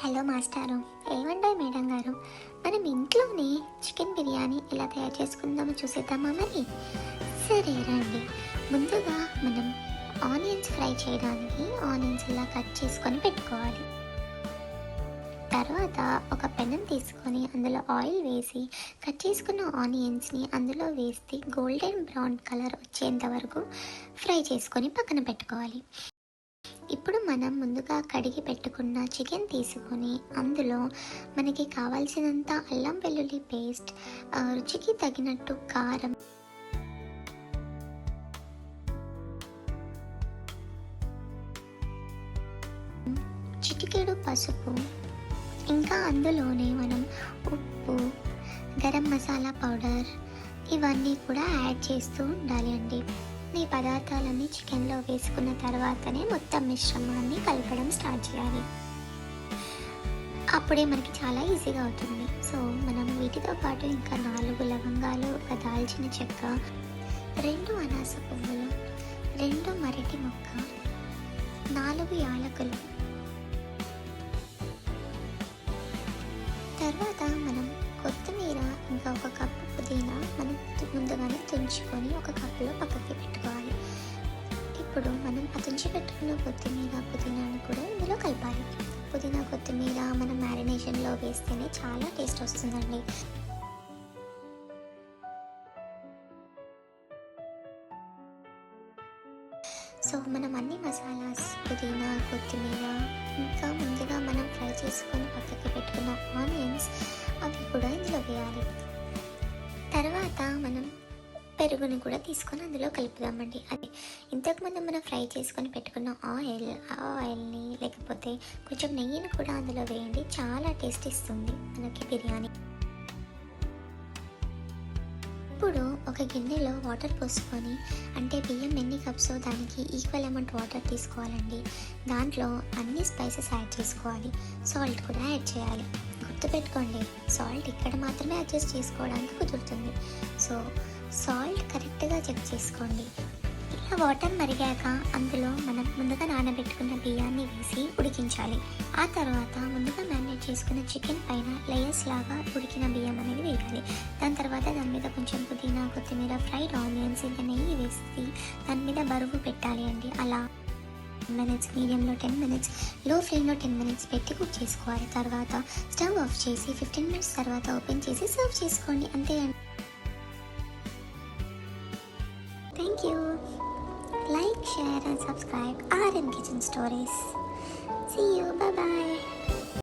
Hello మాస్టారు, ఏమండి madam గారు, మనం ఇంట్లోనే చికెన్ బిర్యానీ ఎలా తయారు చేసుకుందామో చూసేద్దామా మరి? సరే రండి. ముందుగా మనం ఆనియన్స్ ఫ్రై చేయడానికి ఆనియన్స్ ఇలా కట్ చేసుకొని పెట్టుకోవాలి. తర్వాత ఒక పెనం తీసుకొని అందులో ఆయిల్ వేసి కట్ చేసుకున్న ఆనియన్స్ని అందులో వేసి గోల్డెన్ బ్రౌన్ కలర్ వచ్చేంత వరకు ఫ్రై చేసుకొని పక్కన పెట్టుకోవాలి. ఇప్పుడు మనం ముందుగా కడిగి పెట్టుకున్న చికెన్ తీసుకొని అందులో మనకి కావాల్సినంత అల్లం వెల్లుల్లి పేస్ట్, రుచికి తగినట్టు కారం, చిటికెడు పసుపు, ఇంకా అందులోనే మనం ఉప్పు, గరం మసాలా పౌడర్ ఇవన్నీ కూడా యాడ్ చేస్తూ ఉండాలి అండి. ఈ పదార్థాలన్నీ చికెన్లో వేసుకున్న తర్వాతనే మొత్తం మిశ్రమాన్ని కలపడం స్టార్ట్ చేయాలి. అప్పుడే మనకి చాలా ఈజీగా అవుతుంది. సో మనం వీటితో పాటు ఇంకా 4 లవంగాలు, ఒక దాల్చిన చెక్క, 2 అనాస పువ్వులు, 2 మరటి మొక్క, 4 యాలకులు, తర్వాత మనం కొత్తిమీర, ఇంకా ఒక కప్పు పుదీనా మనం ముందుగానే తుంచుకొని ఒక కప్పులో పక్కకి పెట్టుకోవాలి. ఇప్పుడు మనం ఆ తుంచి పెట్టుకున్న కొత్తిమీర, పుదీనాను కూడా ఇందులో కలపాలి. పుదీనా, కొత్తిమీర మనం మ్యారినేషన్లో వేస్తేనే చాలా టేస్ట్ వస్తుందండి. సో మనం అన్ని మసాలాస్, పుదీనా, కొత్తిమీర, ఇంకా ముందుగా మనం ఫ్రై చేసుకొని పక్కకి పెట్టుకున్న ఆనియన్స్ అవి కూడా ఇందులో వేయాలి. తర్వాత మనం పెరుగుని కూడా తీసుకొని అందులో కలుపుదామండి. అది ఇంతకుముందు మనం ఫ్రై చేసుకొని పెట్టుకున్న ఆయిల్ని లేకపోతే కొంచెం నెయ్యిని కూడా అందులో వేయండి. చాలా టేస్ట్ ఇస్తుంది మనకి బిర్యానీ. ఇప్పుడు ఒక గిన్నెలో వాటర్ పోసుకొని, అంటే బియ్యం ఎన్ని కప్సో దానికి ఈక్వల్ అమౌంట్ వాటర్ తీసుకోవాలండి. దాంట్లో అన్ని స్పైసెస్ యాడ్ చేసుకోవాలి. సాల్ట్ కూడా యాడ్ చేయాలి. గుర్తుపెట్టుకోండి, సాల్ట్ ఇక్కడ మాత్రమే అడ్జస్ట్ చేసుకోవడానికి కుదురుతుంది. సో సాల్ట్ కరెక్ట్గా చెక్ చేసుకోండి. ఇలా వాటర్ మరిగాక అందులో మనం ముందుగా నానబెట్టుకున్న బియ్యాన్ని వేసి ఉడికించాలి. ఆ తర్వాత ముందుగా మ్యారినేట్ చేసుకున్న చికెన్ పైన లేయర్స్ లాగా ఉడికిన బియ్యం అనేది వేయాలి. దాని తర్వాత దాని మీద కొంచెం పుదీనా, కొత్తిమీర, ఫ్రైడ్ ఆనియన్స్, ఇంకా నెయ్యి వేసి దాని మీద బరువు పెట్టాలి అండి. అలా 10 minutes, మీడియంలో 10 minutes, లో ఫ్లేమ్లో 10 minutes పెట్టి కుక్ చేసుకోవాలి. తర్వాత స్టవ్ ఆఫ్ చేసి 15 minutes తర్వాత ఓపెన్ చేసి సర్వ్ చేసుకోండి. అంతే అండి. Thank you. Like, share and subscribe RM Kitchen Stories. See you. Bye bye.